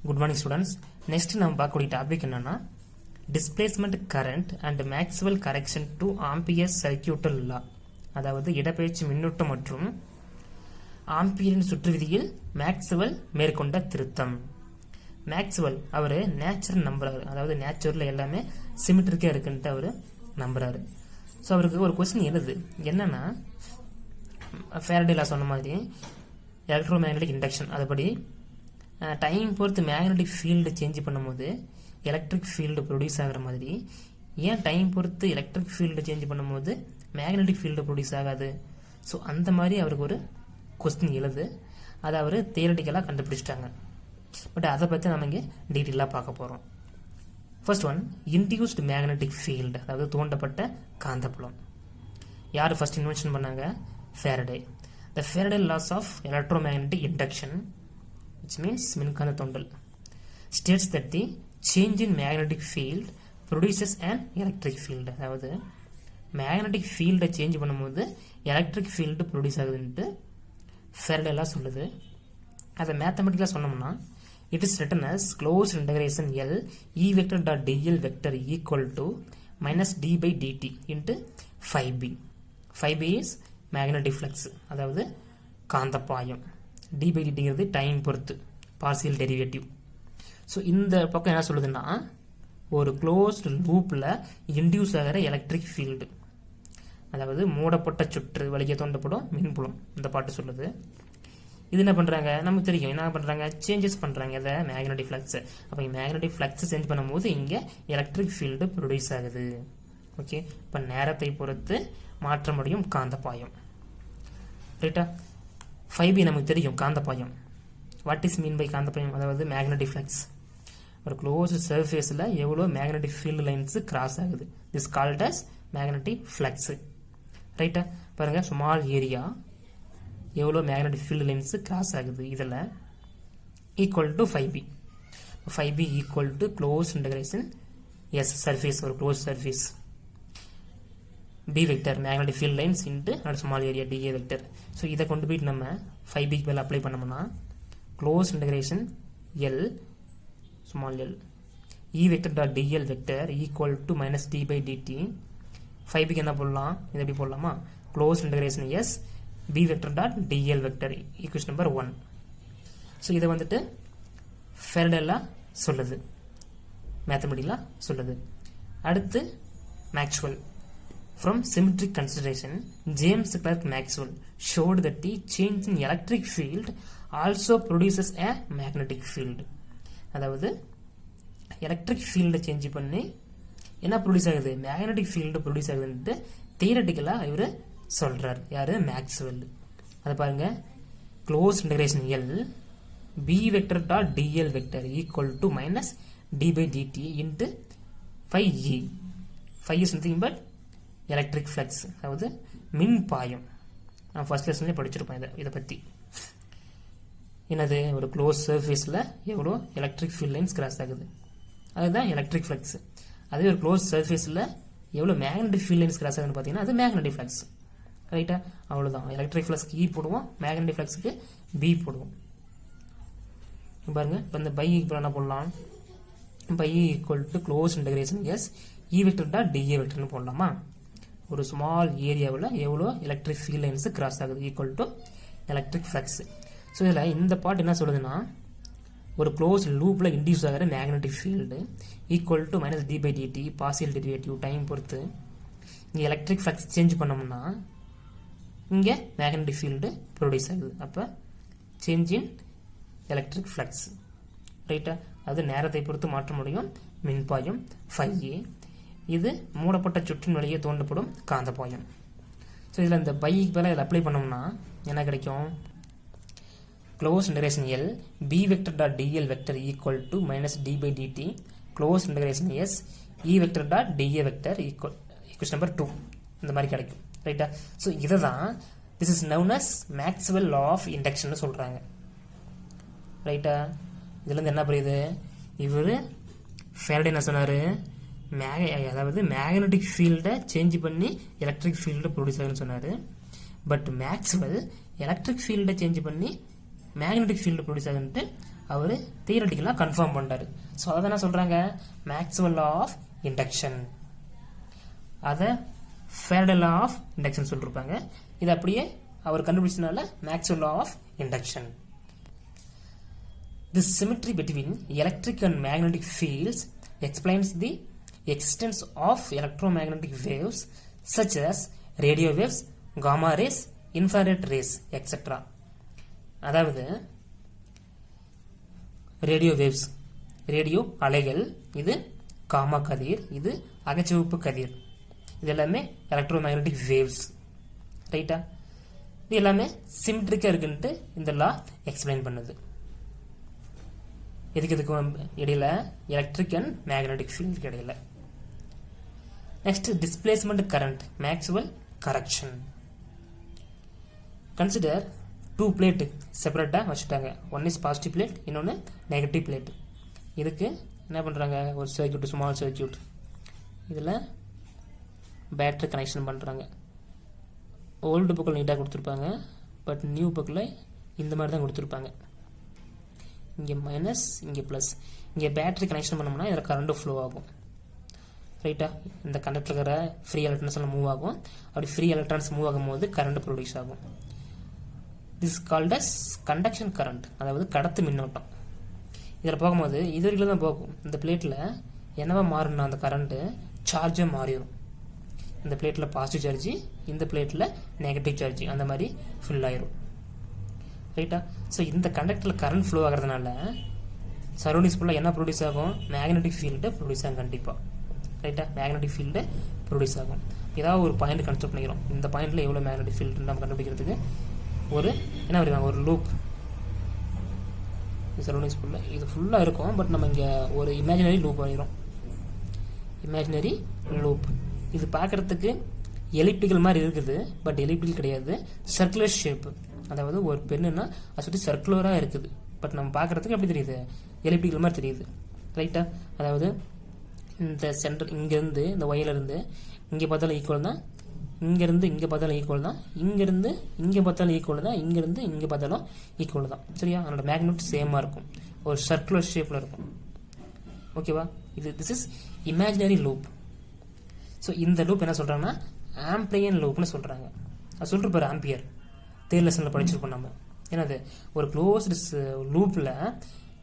Good morning students. Next நம்ம பார்க்கக்கூடிய topic என்னன்னா displacement current and Maxwell correction to Ampere circuital law. அதாவது இடப்பெயர்ச்சி மின்னூட்டம் மற்றும் ஆம்பியரின் சுற்று விதியில் மேக்ஸ்வெல் மேற்கொண்ட திருத்தம். மேக்ஸ்வெல் அவர் நேச்சர் நம்புறாரு, அதாவது நேச்சர்ல எல்லாமே சிமெட்ரிக்கா இருக்குன்ட்டு அவர் நம்புறாரு. ஸோ அவருக்கு ஒரு கொஸ்டின் எழுது என்னன்னா, ஃபேரடே லா சொன்ன மாதிரி எலக்ட்ரோ மேக்னெட்டிக் இண்டக்ஷன் அதுபடி டைம் பொறுத்து மேக்னெட்டிக் ஃபீல்டு சேஞ்ச் பண்ணும்போது எலக்ட்ரிக் ஃபீல்டு ப்ரொடியூஸ் ஆகிற மாதிரி ஏன் டைம் பொறுத்து எலக்ட்ரிக் ஃபீல்டு சேஞ்ச் பண்ணும்போது மேக்னெட்டிக் ஃபீல்டு ப்ரொடியூஸ் ஆகாது? ஸோ அந்த மாதிரி அவருக்கு ஒரு கொஸ்டின் எழுது. அதை அவர் தியரட்டிக்கலாக கண்டுபிடிச்சிட்டாங்க. பட் அதை பற்றி நம்ம இங்கே டீட்டெயிலாக பார்க்க போகிறோம். First one, induced magnetic field, அதாவது தூண்டப்பட்ட காந்தப்புலம். யார் ஃபர்ஸ்ட் இன்வென்ஷன் பண்ணாங்க? Faraday. The Faraday laws of electromagnetic induction, which means மின்காந்த தூண்டல், states that the change in magnetic field produces an electric field. அதாவது மேக்னெட்டிக் ஃபீல்டை சேஞ்ச் பண்ணும்போது electric field produce ஆகுதுன்ட்டு Faraday law சொல்லுது. அதை மேத்தமெட்டிக்கலாக சொன்னோம்னா it is written as closed integration L E vector dot dl vector equal to minus d by dt into phi b. phi b is magnetic flux, அதாவது காந்தப்பாயம். d by dtங்கிறது time பொறுத்து partial derivative. So இந்த பக்கம் என்ன சொல்லுதுன்னா, ஒரு closed லூப்பில் induce ஆகிற electric field, அதாவது மூடப்பட்ட சுற்று வழியே தோண்டப்படும் மின்புலம், இந்த பாட்டு சொல்லுது. இது என்ன பண்ணுறாங்க நமக்கு தெரியும். என்ன பண்ணுறாங்க? சேஞ்சஸ் பண்ணுறாங்க. இதை மேக்னெட்டிக் ஃப்ளக்ஸ். அப்போ மேக்னெட்டிக் ஃப்ளக்ஸ் சேஞ்ச் பண்ணும்போது இங்கே எலக்ட்ரிக் ஃபீல்டு ப்ரொடியூஸ் ஆகுது. ஓகே, இப்போ நேரத்தை பொறுத்து மாற்ற முடியும் காந்தப்பாயம். ரைட்டா? 5B நமக்கு தெரியும் காந்தப்பாயம். வாட் இஸ் மீன் பை காந்தப்பாயம்? அதாவது மேக்னெட்டிக் ஃப்ளக்ஸ். ஒரு க்ளோஸ் சர்ஃபேஸில் எவ்வளோ மேக்னெட்டிக் ஃபீல்டு லைன்ஸ் கிராஸ் ஆகுது, this called as magnetic flux. ரைட்டா? பாருங்க, ஸ்மால் ஏரியா எவ்வளோ மேக்னெட்டிக் ஃபீல்டு லைன்ஸ் கிராஸ் ஆகுது, இதில் equal to 5B. 5B equal to close integration S surface, ஒரு close surface, B vector magnetic field lines into அடுத்த small area DA vector. So இதை கொண்டு போயிட்டு நம்ம 5B மேலே அப்ளை பண்ணோம்னா close integration L small L E vector dot DL vector equal to minus D by DT. 5Bக்கு என்ன போடலாம்? இது எப்படி போடலாமா? Close integration S B vector dot DL vector equation number 1. So இதை வந்துட்டு ஃபேரடே லா சொல்லுது, மேத்தமெட்டிக்கலாக சொல்லுது. அடுத்து Maxwell. From symmetric consideration, James Clerk Maxwell showed that the change in electric field also produces a magnetic field. அதாவது electric ஃபீல்டை change பண்ணி என்ன ப்ரொடியூஸ் ஆகுது? மேக்னெட்டிக் ஃபீல்டு ப்ரொடியூஸ் ஆகுதுன்ட்டு தியரட்டிக்கலாக இவர் சொல்கிறார். யார்? மேக்ஸ்வெல். அதை பாருங்க, close integration L B vector dot DL vector equal to minus D by DT into 5E. 5 is nothing but electric flux, அதாவது மின் பாயம். நான் ஃபர்ஸ்ட் லெசன்லேயே படிச்சிருப்பேன் இதை பற்றி. என்னது? ஒரு க்ளோஸ் சர்ஃபேஸில் எவ்வளோ எலக்ட்ரிக் ஃபீல்ட் லைன்ஸ் கிராஸ் ஆகுது, அதுதான் எலக்ட்ரிக் ஃப்ளக்ஸ். அதே ஒரு க்ளோஸ் சர்ஃபேஸில் எவ்வளோ மேக்னெட்டிக் ஃபீல்ட் லைன்ஸ் கிராஸ் ஆகுதுன்னு பார்த்தீங்கன்னா அது மேக்னெட்டிக் ஃப்ளக்ஸ். ரைட்டா? அவ்வளோதான். எலக்ட்ரிக் ஃப்ளக்ஸ்க்கு E போடுவோம், மேக்னெட்டிக் ஃப்ளக்ஸுக்கு B போடுவோம். பாருங்க, இப்போ இந்த பை ஈக்குவல் என்ன போடலாம்? Phi equal to close integration S E vector dot DA வெக்டர்னு போடலாமா? ஒரு ஸ்மால் ஏரியாவில் எவ்வளோ எலக்ட்ரிக் ஃபீல்ட் லைன்ஸ் கிராஸ் ஆகுது equal to electric flux. So இதில் இந்த பார்ட் என்ன சொல்லுதுன்னா, ஒரு க்ளோஸ் லூப்பில் இன்டியூஸ் ஆகிற magnetic field equal to minus D by DT partial derivative time பொறுத்து இங்கே எலக்ட்ரிக் ஃப்ளக்ஸ் சேஞ்ச் பண்ணோம்னா இங்கே மேக்னெட்டிக் ஃபீல்டு ப்ரொடியூஸ் ஆகுது. அப்போ சேஞ்ச் இன் எலக்ட்ரிக் ஃப்ளக்ஸ். ரைட்டா? அது நேரத்தை பொறுத்து மாற்ற முடியும் மின்பாயம் 5A. இது மூடப்பட்ட சுற்றின் வழியே தோண்டப்படும் காந்தப்பாயம். ஸோ இதில் இந்த பைக்கு மேலே இதில் அப்ளை பண்ணோம்னா என்ன கிடைக்கும்? Close integration L B vector dot DL vector equal to minus D by DT close integration S E vector dot DA vector equation number 2 இந்த மாதிரி கிடைக்கும். ரைட்டா? ஸோ இதை தான் this is known as Maxwell law of induction சொல்கிறாங்க. ரைட்டா? இதுலேருந்து என்ன புரியுது? இவர் ஃபேரடே என்ன சொன்னார்? அதாவது மேக்னெட்டிக் ஃபீல்டை சேஞ்ச் பண்ணி எலக்ட்ரிக் ஃபீல்டு ப்ரொடியூஸ் ஆகுதுன்னு சொன்னார். பட் மேக்ஸ்வெல் எலக்ட்ரிக் ஃபீல்டை சேஞ்ச் பண்ணி மேக்னெட்டிக் ஃபீல்டு ப்ரொடியூஸ் ஆகுதுன்ட்டு அவர் தியரட்டிக்கலாக கன்ஃபார்ம் பண்ணுறாரு. ஸோ அதை என்ன சொல்கிறாங்க, மேக்ஸ்வெல் லா ஆஃப் இண்டக்ஷன், அதை ஃபேரடே லா ஆஃப் இண்டக்ஷன் சொல்லியிருப்பாங்க. இது அப்படியே அவர் கண்டுபிடிச்சதுனால Maxwell law of induction. This symmetry between electric and magnetic fields explains the existence of electromagnetic waves such as radio waves, gamma rays, infrared rays, etc. அதாவது radio waves, radio அலைகள், இது gamma கதிர், இது அகச்சிவப்பு கதிர், இது எல்லாமே எலக்ட்ரோமேக்னட்டிக் வேவ்ஸ். ரைட்டா? இது எல்லாமே சிமெட்ரிக்காக இருக்குன்ட்டு இந்த லா எக்ஸ்பிளைன் பண்ணுது. இதுக்கு இடையில எலக்ட்ரிக் அண்ட் மேக்னெட்டிக் ஃபீல்டுக்கு இடையில. Next displacement current, Maxwell correction. Consider two plate செப்பரேட்டாக வச்சுட்டாங்க. ஒன் இஸ் பாசிட்டிவ் பிளேட், இன்னொன்று நெகட்டிவ் பிளேட். இதுக்கு என்ன பண்ணுறாங்க, ஒரு சர்க்யூட், ஸ்மால் சர்க்யூட், இதில் பேட்டரி கனெக்ஷன் பண்ணுறாங்க. ஓல்டு புக்கில் நீட்டாக கொடுத்துருப்பாங்க, பட் நியூ புக்கில் இந்த மாதிரி தான் கொடுத்துருப்பாங்க. இங்கே மைனஸ், இங்கே ப்ளஸ். இங்கே பேட்டரி கனெக்ஷன் பண்ணோம்னா இதில் கரண்ட் ஃப்ளோ ஆகும். ரைட்டா? இந்த கண்டக்டர் இருக்கிற ஃப்ரீ எலக்ட்ரான்ஸ் எல்லாம் மூவ் ஆகும். அப்படி ஃப்ரீ எலக்ட்ரான்ஸ் மூவ் ஆகும் போது கரண்ட் ப்ரொடியூஸ் ஆகும். This called as conduction current, அதாவது கடத்து மின்னோட்டம். இதில் போகும்போது இது வரைக்கும் தான் போகும். இந்த பிளேட்டில் என்னவா மாறணும்னா அந்த கரண்ட்டு சார்ஜாக மாறிடும். இந்த பிளேட்டில் பாசிட்டிவ் சார்ஜ், இந்த பிளேட்டில் நெகட்டிவ் சார்ஜ், அந்த மாதிரி ஃபில் ஆயிரும். ரைட்டா? ஸோ இந்த கண்டக்டரில் கரண்ட் ஃப்ளோ ஆகிறதுனால சரௌண்டிங்ஸ் ஃபுல்லாக என்ன ப்ரொடியூஸ் ஆகும், மேக்னெட்டிக் ஃபீல்டு ப்ரொடியூஸ் ஆகும் கண்டிப்பாக. ரைட்டா? மேக்னெட்டிக் ஃபீல்டு ப்ரொடியூஸ் ஆகும். ஏதாவது ஒரு பாயிண்ட் கன்ஸ்ட்ரக்ட் பண்ணிக்கிறோம். இந்த பாயிண்டில் எவ்வளோ மேக்னெட்டிக் ஃபீல்டு நம்ம கண்டுபிடிக்கிறதுக்கு ஒரு என்ன வருவாங்க, ஒரு லூப். சரௌண்டிங்ஸ் ஃபுல்லாக இது ஃபுல்லாக இருக்கும், பட் நம்ம இங்கே ஒரு இமேஜினரி லூப் வரைகிறோம். இமேஜினரி லூப் இது பார்க்குறதுக்கு எலிப்டிக்கல் மாதிரி இருக்குது, பட் எலிப்டிக்கல் கிடையாது, சர்க்குலர் ஷேப்பு. அதாவது ஒரு பெண்ணுன்னா அது சுற்றி சர்க்குலராக இருக்குது, பட் நம்ம பார்க்குறதுக்கு எப்படி தெரியுது, எலிப்டிக்கல் மாதிரி தெரியுது. ரைட்டா? அதாவது இந்த சென்டர் இங்கேருந்து இந்த ஒயிலிருந்து இங்கே பார்த்தாலும் ஈக்குவல் தான், இங்கேருந்து இங்கே பார்த்தாலும் ஈக்குவல் தான், இங்கேருந்து இங்கே பார்த்தாலும் ஈக்குவல் தான், இங்கேருந்து இங்கே பார்த்தாலும் ஈக்குவல் தான். சரியா? அதனோட மேக்னெட் சேமாக இருக்கும், ஒரு சர்க்குலர் ஷேப்பில் இருக்கும். ஓகேவா? This is imaginary loop. So இந்த லூப் என்ன சொல்கிறாங்கன்னா ஆம்பியன் லூப்னு சொல்கிறாங்க. அது சொல்லிட்டு பாரு, ஆம்பியர் தேர்ட் லெசனில் படிச்சிருப்போம் நம்ம. என்னது, ஒரு க்ளோஸ்டு லூப்பில்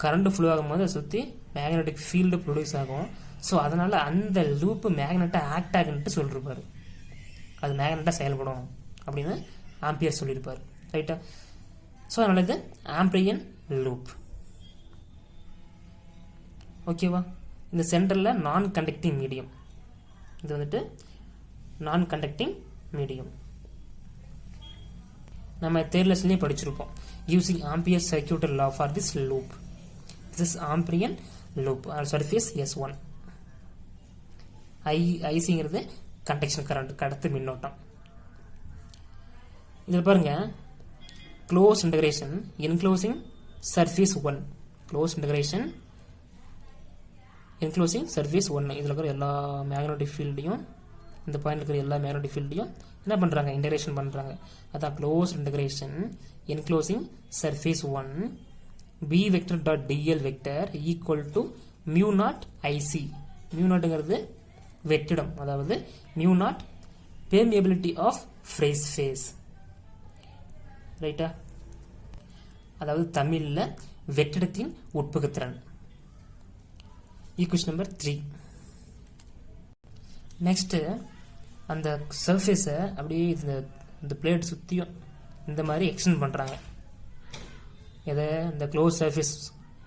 கரண்ட் ஃப்ளோ ஆகும்போது அதை சுற்றி மேக்னெட்டிக் ஃபீல்டு ப்ரொடியூஸ் ஆகும். ஸோ அதனால் அந்த லூப்பு மேக்னெட்டாக ஆக்ட் ஆகுன்ட்டு சொல்லியிருப்பார். அது மேக்னெட்டாக செயல்படும் அப்படின்னு ஆம்பியர் சொல்லியிருப்பார். ரைட்டா? ஸோ அதனால் இது ஆம்பியன் லூப். ஓகேவா? இந்த சென்டரில் நான் கண்டக்டிங் மீடியம், இது வந்துட்டு நான் கண்டக்டிங் மீடியம். நம்ம தேர்ட் லெசன்லேயே படிச்சிருப்போம். Using Ampere circuital law for this loop. This is Amperian loop. Surface S1. ஐசிங்கிறது கண்டக்ஷன் கரண்ட், கடத்து மின்னோட்டம். இதில் பாருங்க, close integration enclosing surface 1, close integration enclosing surface 1. இதில் இருக்கிற எல்லா மேக்னெட்டிக் ஃபீல்டையும், இந்த பாயிண்ட் இருக்கிற எல்லா மேக்னெட்டிக் ஃபீல்டையும் என்ன பண்ணுறாங்க, இன்டகிரேஷன் பண்ணுறாங்க. அதான் close integration enclosing surface 1 B vector dot dl vector equal to mu naught IC. Mu நாட்டுங்கிறது வெற்றிடம், அதாவது mu naught permeability of free space. ரைட்டா? அதாவது தமிழில் வெற்றிடத்தின் உட்புகுத்திறன். Equation number 3. நெக்ஸ்ட்டு அந்த சர்ஃபேஸை அப்படியே இந்த பிளேட் சுற்றியும் இந்த மாதிரி எக்ஸ்டெண்ட் பண்ணுறாங்க. எதை, இந்த க்ளோஸ் சர்ஃபேஸ்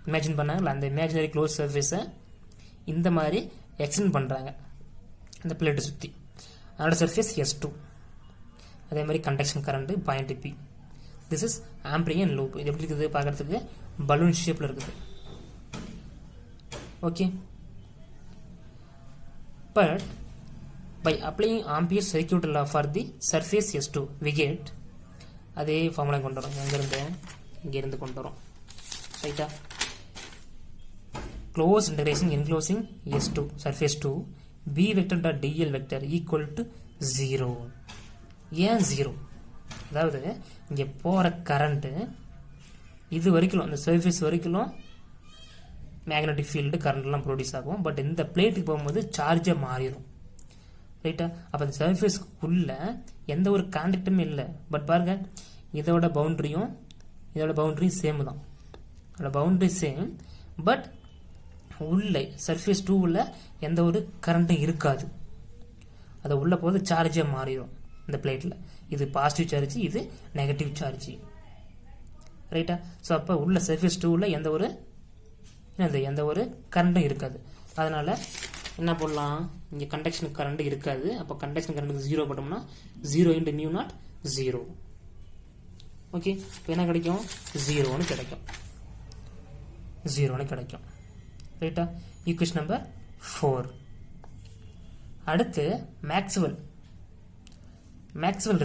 இமேஜின் பண்ணாங்கல்ல, அந்த இமேஜினரி க்ளோஸ் சர்ஃபேஸை இந்த மாதிரி எக்ஸ்டெண்ட் பண்ணுறாங்க இந்த பிளேட்டை சுற்றி. அதோட சர்ஃபேஸ் S2. அதே மாதிரி conduction current point P. This is Amperian loop. இது எப்படி இருக்குது பார்க்குறதுக்கு, பலூன் ஷேப்பில் இருக்குது. Okay, but by applying Ampere's circuit law for the surface S2 we get அதே ஃபார்முலா கொண்டு வரோம். இங்கிருந்து கொண்டு வரோம். ரைட்டா? Close integration enclosing S2 surface 2 B vector dot dl vector equal to 0. ஏன் 0? அதாவது இங்கே போகிற கரண்ட்டு இது வரைக்கும், அந்த சர்ஃபேஸ் வரைக்கும் மேக்னெட்டிக் ஃபீல்டு கரண்ட்லாம் ப்ரொடியூஸ் ஆகும். பட் இந்த பிளேட்டுக்கு போகும்போது சார்ஜாக மாறிடும். ரைட்டா? அப்போ அந்த சர்ஃபேஸ்க்குள்ள எந்த ஒரு கான்டாக்டுமே இல்லை. பட் பாருங்க, இதோட பவுண்டரியும் சேம் தான். அதோட பவுண்டரி சேம். பட் உள்ள சர்ஃபேஸ் 2 உள்ள எந்த ஒரு கரண்ட்டும் இருக்காது. அது உள்ள போது சார்ஜாக மாறிடும் இந்த பிளேட்டில். இது பாசிட்டிவ் சார்ஜ், இது நெகட்டிவ் சார்ஜ். ரைட்டா? ஸோ அப்போ உள்ள சர்ஃபேஸ் 2 உள்ள எந்த ஒரு கரண்ட்டும் இருக்காது. அதனால என்ன பண்ணலாம், இங்கே கண்டக்ஷன் கரண்ட் இருக்காது. அப்போ கண்டக்ஷன் கரண்ட்டுக்கு 0 போட்டோம்னா 0 × μ0 0. ஓகே, இப்போ என்ன கிடைக்கும்? 0ன்னு கிடைக்கும். ரைட்டா? Equation number 4. அடுத்து Maxwell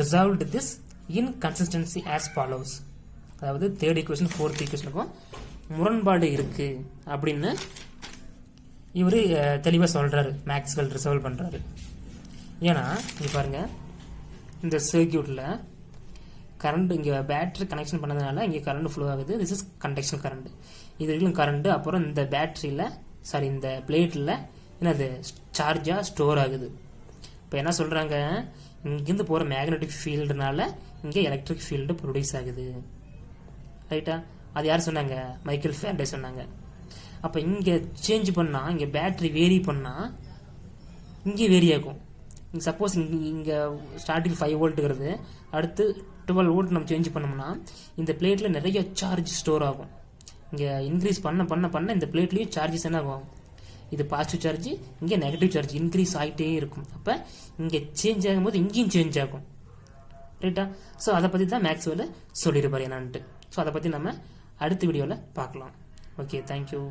resolved this inconsistency as follows. அதாவது தேர்ட் ஈக்குவேஷன் ஃபோர்த் ஈக்குவேஷனுக்கும் முரண்பாடு இருக்கு அப்படின்னு இவர் தெளிவாக சொல்றாரு. மேக்ஸ்வெல் ரிசால்வ் பண்றாரு. ஏன்னா இங்க பாருங்க, இந்த சர்க்கியூட்ல கரண்ட் இங்கே பேட்டரி கனெக்ஷன் பண்ணதுனால இங்கே கரண்ட் ஃப்ளோ ஆகுது. This is conduction current. இது வரைக்கும் கரண்ட். அப்புறம் இந்த பேட்டரியில் இந்த பிளேட்டில் என்னது சார்ஜாக ஸ்டோர் ஆகுது. இப்போ என்ன சொல்கிறாங்க, இங்கேருந்து போகிற மேக்னெட்டிக் ஃபீல்டுனால இங்கே எலக்ட்ரிக் ஃபீல்டு ப்ரொடியூஸ் ஆகுது. ரைட்டா? அது யார் சொன்னாங்க? மைக்கேல் ஃபேரடே சொன்னாங்க. அப்போ இங்கே சேஞ்ச் பண்ணால், இங்கே பேட்டரி வேரி பண்ணால் இங்கே வேரி ஆகும். சப்போஸ் இங்கே ஸ்டார்டிங் 5 வோல்ட்டுங்கிறது அடுத்து 12 வோல்ட் நம்ம சேஞ்ச் பண்ணோம்னா இந்த பிளேட்டில் நிறைய சார்ஜ் ஸ்டோர் ஆகும். இங்கே இன்க்ரீஸ் பண்ண இந்த பிளேட்லேயும் சார்ஜஸ் என்ன ஆகும்? இது பாசிட்டிவ் சார்ஜ், இங்கே நெகட்டிவ் சார்ஜ் இன்க்ரீஸ் ஆகிட்டே இருக்கும். அப்போ இங்கே சேஞ்ச் ஆகும்போது இங்கேயும் சேஞ்ச் ஆகும். ரைட்டா? ஸோ அதை பற்றி தான் மேக்ஸ்வெல் சொல்லியிருப்பார் என்னான்ட்டு. ஸோ அதை பற்றி நம்ம அடுத்த வீடியோவில் பார்க்கலாம். Okay, thank you.